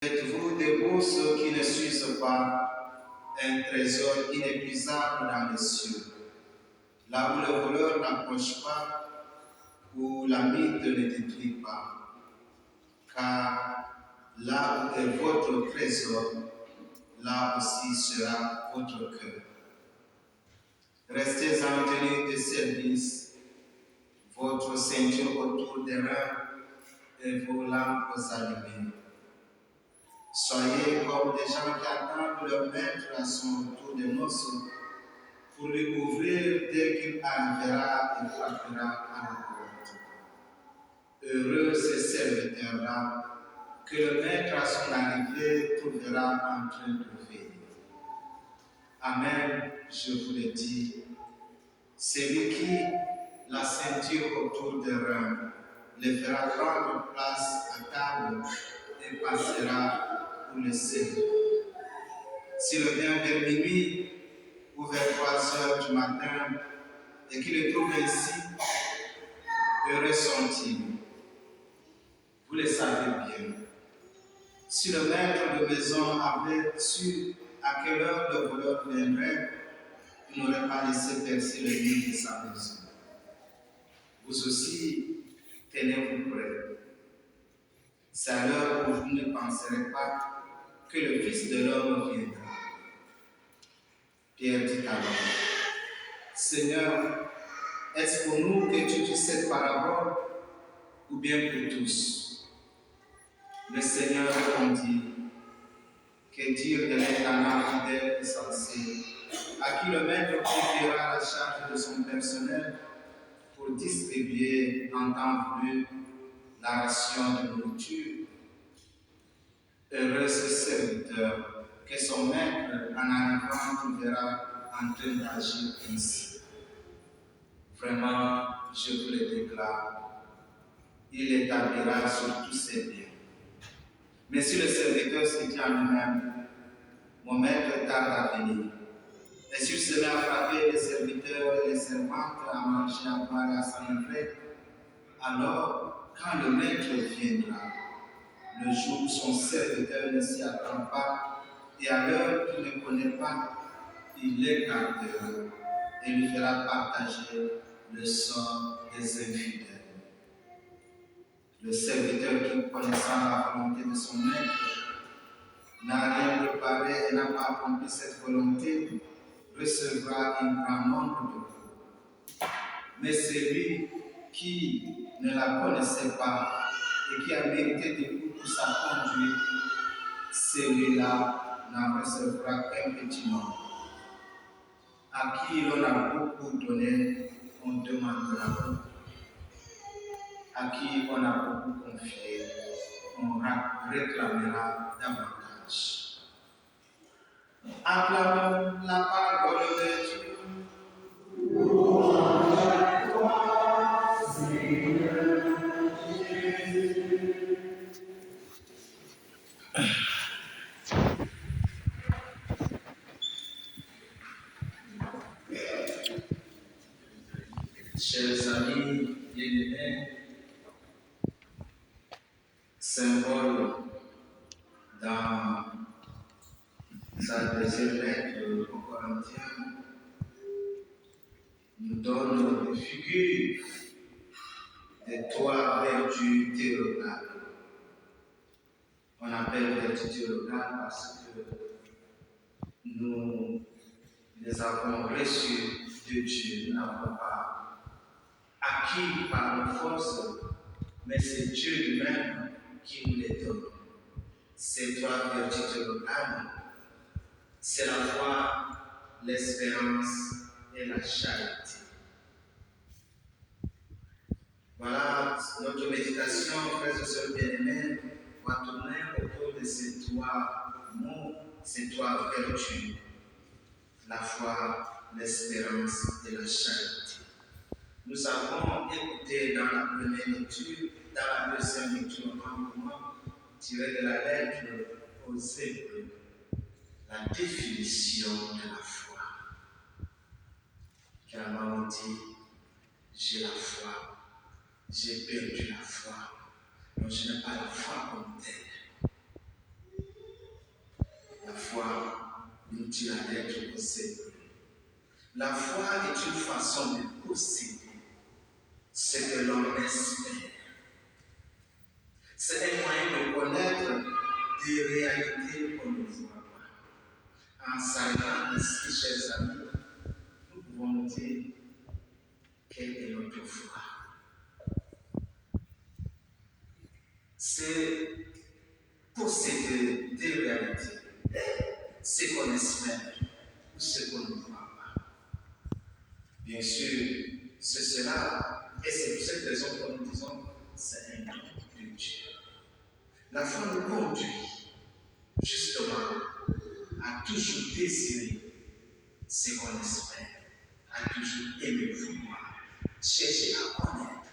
Êtes-vous des bourses qui ne s'usent pas, un trésor inépuisable dans les cieux, là où le voleur n'approche pas, où la mythe ne détruit pas, car là où est votre trésor, là aussi sera votre cœur. Restez en tenue de service, votre ceinture autour des reins et vos lampes allumées. Soyez comme des gens qui attendent leur maître à son retour de noces pour lui ouvrir dès qu'il arrivera et frappera à la porte. Heureux ces serviteurs-là que le maître à son arrivée trouvera en train de veiller. Amen, je vous le dis, celui qui, la ceinture autour des reins, les fera prendre place à table et passera pour le servir. S'il vient vers minuit ou vers 3 heures du matin et qu'il le trouve ainsi, heureux sont-ils. Vous le savez bien. Si le maître de maison avait su à quelle heure le voleur viendrait, il n'aurait pas laissé percer le mur de sa maison. Vous aussi, tenez-vous prêts. C'est à l'heure où vous ne penserez pas que le Fils de l'homme viendra. Pierre dit alors, Seigneur, est-ce pour nous que tu dis cette parabole ou bien pour tous? Le Seigneur répondit, que dire de l'intendant fidèle et sensé, à qui le maître confiera la charge de son personnel pour distribuer en temps voulu la ration de nourriture? Heureux ce serviteur que son maître, en arrivant, trouvera en train d'agir ainsi. Vraiment, je vous le déclare, il établira sur tous ses biens. Mais si le serviteur se dit en lui-même, mon maître tarde à venir, et s'il se met à frapper les serviteurs et les servantes, à manger, à boire et à s'enivrer, alors, quand le maître viendra, le jour où son serviteur ne s'y attend pas, et à l'heure qu'il ne connaît pas, il l'écartera et lui fera partager le sort des infidèles. Le serviteur qui, connaissant la volonté de son maître, n'a rien préparé et n'a pas accompli cette volonté, recevra un grand nombre de coups. Mais celui qui ne la connaissait pas et qui a mérité des coups pour sa conduite, celui-là n'en recevra qu'un petit nombre. À qui l'on a beaucoup donné, on demandera beaucoup. À qui on a beaucoup confié, on réclamera davantage. Acclamons la parole de Dieu. Chers amis bien-aimés, symbole dans sa deuxième lettre aux Corinthiens nous donne une figure des 3 vertus théologales. On appelle vertus théologales parce que nous les avons reçues de Dieu, nous n'avons pas acquis par nos forces, mais c'est Dieu lui-même qui nous les donne. Ces 3 vertus théologales, c'est la foi, l'espérance et la charité. Voilà, notre méditation, frères et sœurs bien-aimés, va tourner autour de ces 3 mots, ces 3 vertus. La foi, l'espérance et la charité. Nous avons écouté dans la première lecture, dans la deuxième lecture, moment tiré de la lettre aux Hébreux, la définition de la foi. Car maman dit, j'ai la foi, j'ai perdu la foi, donc je n'ai pas la foi comme telle. d'outils à être possédés. La foi est une façon de posséder ce que l'on espère. C'est un moyen de connaître des réalités qu'on ne voit pas. En s'arrêtant ici, chers amis, nous pouvons dire quelle est notre foi. C'est posséder des réalités, ce qu'on espère ou ce qu'on ne voit pas. Bien sûr, c'est cela, et c'est pour cette raison que nous disons c'est un don de Dieu. La foi nous conduit justement à toujours désirer ce qu'on espère, à toujours aimer vouloir, chercher à connaître.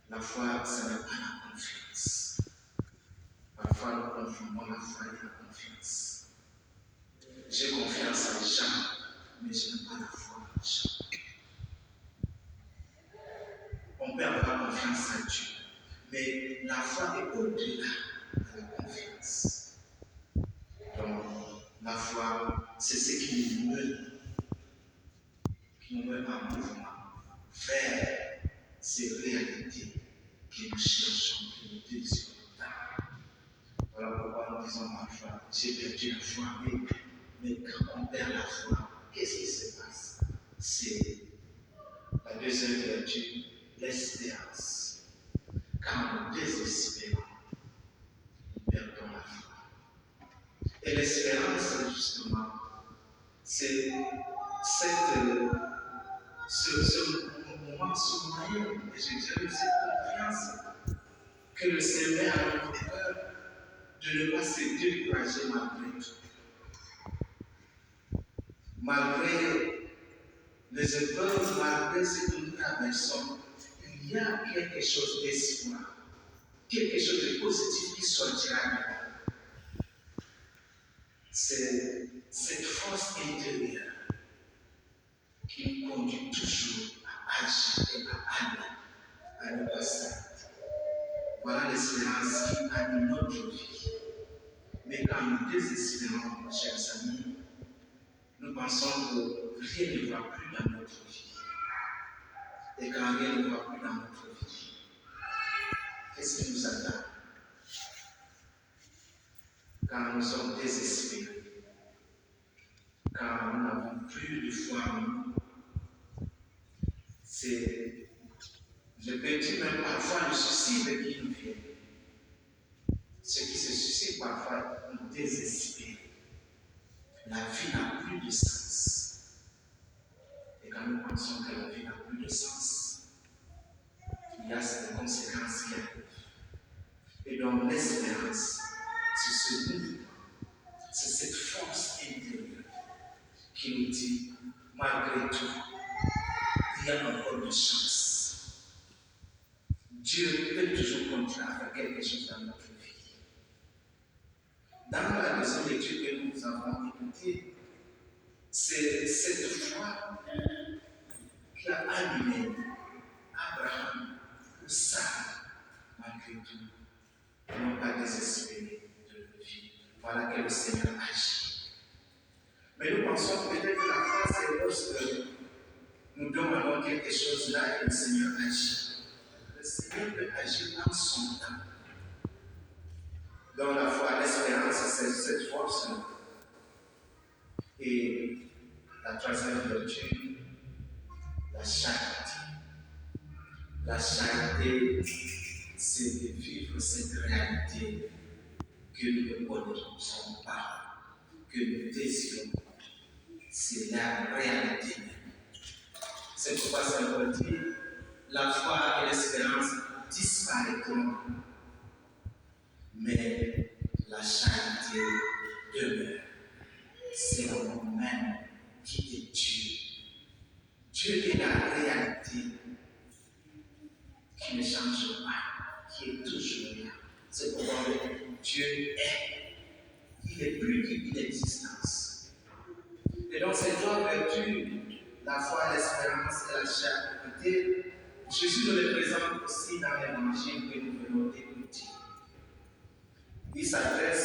La foi, ce n'est pas la confiance. Parfois, nous confondons la foi et la confiance. J'ai confiance en Jean, mais je n'ai pas la foi en Jean. On peut avoir confiance en Dieu, mais la foi est au-delà de la confiance. Donc, la foi, c'est ce qui nous met en mouvement vers ces réalités que nous cherchons, que nous désirons. Voilà pourquoi nous disons parfois, j'ai perdu la foi, mais quand on perd la foi, qu'est-ce qui se passe? C'est la deuxième vertu, l'espérance. Quand nous désespérons, nous perdons la foi. Et l'espérance, justement, c'est ce moment, ce moyen, et je dirais cette confiance que le Seigneur a dans notre cœur de ne pas se décourager malgré tout. Malgré les épreuves, malgré ce que nous traversons, il y a quelque chose d'espoir, quelque chose de positif qui sortira de nous. C'est cette force intérieure qui nous conduit toujours à agir et à aller, à ne pas s'arrêter. Voilà l'espérance qui anime notre vie. Mais quand nous désespérons, chers amis, nous pensons que rien ne va plus dans notre vie. Et quand rien ne va plus dans notre vie, qu'est-ce qui nous attend? Quand nous sommes désespérés, quand nous n'avons plus de foi en nous, c'est, je peux dire même parfois, le suicide qui nous vient. Ce qui se suscite parfois nous désespère. La vie n'a plus de sens. Et quand nous pensons que la vie n'a plus de sens, il y a ces conséquences qui arrivent. Et donc l'espérance, c'est ce mouvement, c'est cette force intérieure qui nous dit, malgré tout, il y a encore de chance. Dieu peut toujours continuer à faire quelque chose dans notre vie. Dans la deuxième lecture que nous avons écoutée, c'est cette foi qui a animé Abraham ou Sarah, malgré tout, n'ont pas désespéré de leur vie. Voilà que le Seigneur agit. Mais nous pensons peut-être que la foi, c'est lorsque nous demandons quelque chose là et le Seigneur agit. Le Seigneur peut agir dans son temps. Dans la foi, l'espérance, c'est cette force. Et la troisième vertu, la charité. La charité, c'est de vivre cette réalité que nous ne connaissons pas, que nous désirons. C'est la réalité. C'est pourquoi ça veut dire la foi et l'espérance disparaîtront, mais la charité demeure. C'est le nom même qui est Dieu. Dieu est la réalité qui ne change pas, qui est toujours là. C'est pourquoi Dieu est. Il est plus qu'une existence. Et donc ces trois vertus, la foi, l'espérance et la charité, Jésus nous les présente aussi dans l'évangile que nous venons d'écouter. Il s'adresse